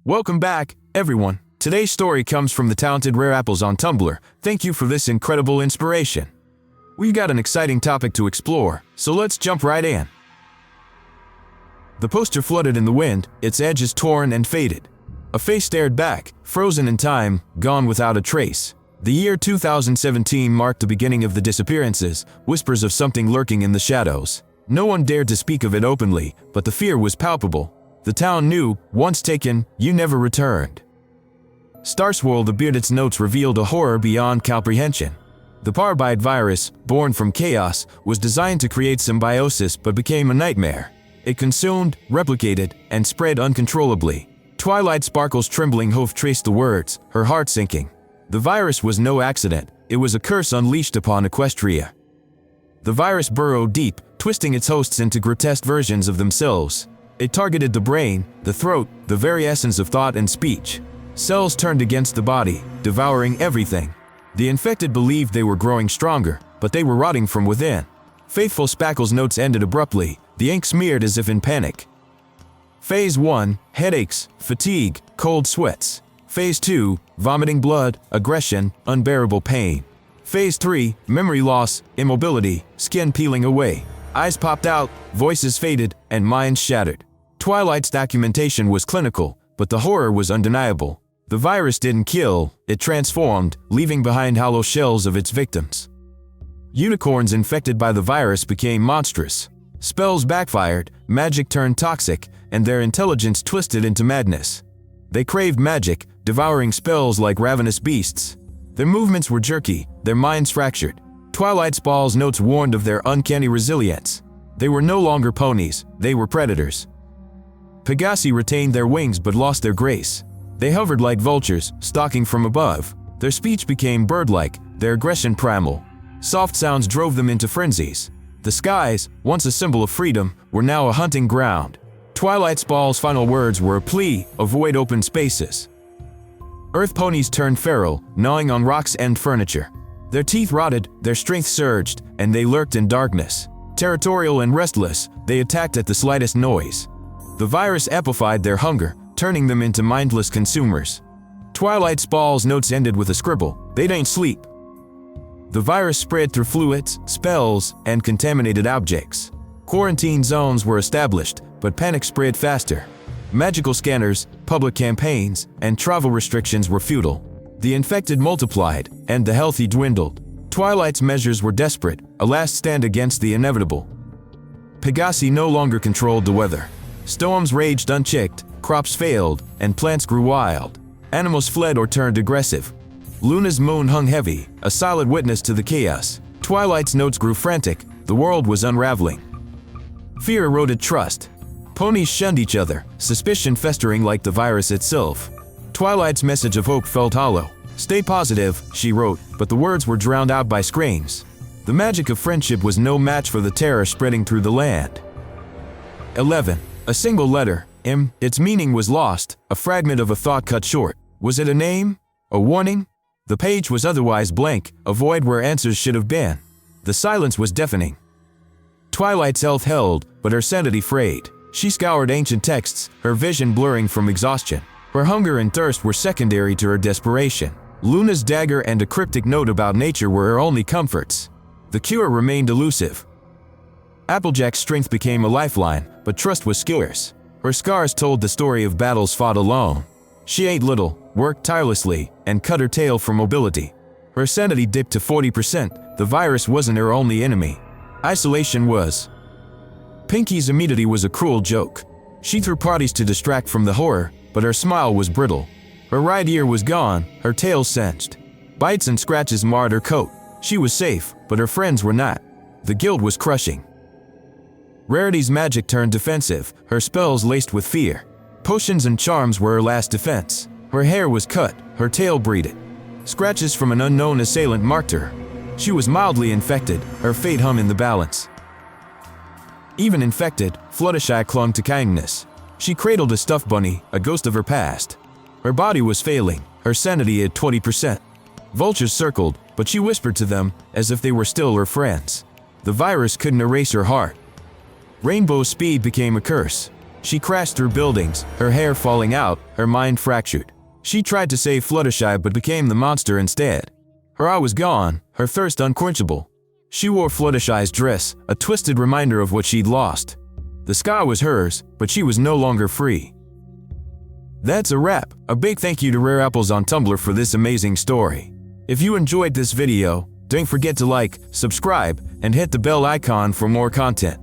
Welcome back, everyone. Today's story comes from the talented Rare Apples on Tumblr. Thank you for this incredible inspiration. We've got an exciting topic to explore, so let's jump right in. The poster fluttered in the wind, its edges torn and faded. A face stared back, frozen in time, gone without a trace. The year 2017 marked the beginning of the disappearances, whispers of something lurking in the shadows. No one dared to speak of it openly, but the fear was palpable. The town knew, once taken, you never returned. Starswirl the Bearded's notes revealed a horror beyond comprehension. The Parabite Virus, born from chaos, was designed to create symbiosis but became a nightmare. It consumed, replicated, and spread uncontrollably. Twilight Sparkle's trembling hoof traced the words, her heart sinking. The virus was no accident, it was a curse unleashed upon Equestria. The virus burrowed deep, twisting its hosts into grotesque versions of themselves. It targeted the brain, the throat, the very essence of thought and speech. Cells turned against the body, devouring everything. The infected believed they were growing stronger, but they were rotting from within. Faithful Spackle's notes ended abruptly, the ink smeared as if in panic. Phase 1, headaches, fatigue, cold sweats. Phase 2, vomiting blood, aggression, unbearable pain. Phase 3, memory loss, immobility, skin peeling away. Eyes popped out, voices faded, and minds shattered. Twilight's documentation was clinical, but the horror was undeniable. The virus didn't kill, it transformed, leaving behind hollow shells of its victims. Unicorns infected by the virus became monstrous. Spells backfired, magic turned toxic, and their intelligence twisted into madness. They craved magic, devouring spells like ravenous beasts. Their movements were jerky, their minds fractured. Twilight Spall's notes warned of their uncanny resilience. They were no longer ponies, they were predators. Pegasi retained their wings but lost their grace. They hovered like vultures, stalking from above. Their speech became bird-like, their aggression primal. Soft sounds drove them into frenzies. The skies, once a symbol of freedom, were now a hunting ground. Twilight Spall's final words were a plea, avoid open spaces. Earth ponies turned feral, gnawing on rocks and furniture. Their teeth rotted, their strength surged, and they lurked in darkness. Territorial and restless, they attacked at the slightest noise. The virus amplified their hunger, turning them into mindless consumers. Twilight Spall's notes ended with a scribble, "They don't sleep." The virus spread through fluids, spells, and contaminated objects. Quarantine zones were established, but panic spread faster. Magical scanners, public campaigns, and travel restrictions were futile. The infected multiplied, and the healthy dwindled. Twilight's measures were desperate, a last stand against the inevitable. Pegasi no longer controlled the weather. Storms raged unchecked, crops failed, and plants grew wild. Animals fled or turned aggressive. Luna's moon hung heavy, a solid witness to the chaos. Twilight's notes grew frantic, the world was unraveling. Fear eroded trust. Ponies shunned each other, suspicion festering like the virus itself. Twilight's message of hope felt hollow. "Stay positive," she wrote, but the words were drowned out by screams. The magic of friendship was no match for the terror spreading through the land. 11. A single letter, M. Its meaning was lost, a fragment of a thought cut short. Was it a name? A warning? The page was otherwise blank, a void where answers should have been. The silence was deafening. Twilight's health held, but her sanity frayed. She scoured ancient texts, her vision blurring from exhaustion. Her hunger and thirst were secondary to her desperation. Luna's dagger and a cryptic note about nature were her only comforts. The cure remained elusive. Applejack's strength became a lifeline, but trust was scarce. Her scars told the story of battles fought alone. She ate little, worked tirelessly, and cut her tail for mobility. Her sanity dipped to 40%. The virus wasn't her only enemy. Isolation was. Pinky's immunity was a cruel joke. She threw parties to distract from the horror, but her smile was brittle. Her right ear was gone, her tail cinched. Bites and scratches marred her coat. She was safe, but her friends were not. The guilt was crushing. Rarity's magic turned defensive, her spells laced with fear. Potions and charms were her last defense. Her hair was cut, her tail braided. Scratches from an unknown assailant marked her. She was mildly infected, her fate hung in the balance. Even infected, Fluttershy clung to kindness. She cradled a stuffed bunny, a ghost of her past. Her body was failing, her sanity at 20%. Vultures circled, but she whispered to them, as if they were still her friends. The virus couldn't erase her heart. Rainbow's speed became a curse. She crashed through buildings, her hair falling out, her mind fractured. She tried to save Fluttershy but became the monster instead. Her eye was gone, her thirst unquenchable. She wore Fluttershy's dress, a twisted reminder of what she'd lost. The sky was hers, but she was no longer free. That's a wrap. A big thank you to Rare Apples on Tumblr for this amazing story. If you enjoyed this video, don't forget to like, subscribe, and hit the bell icon for more content.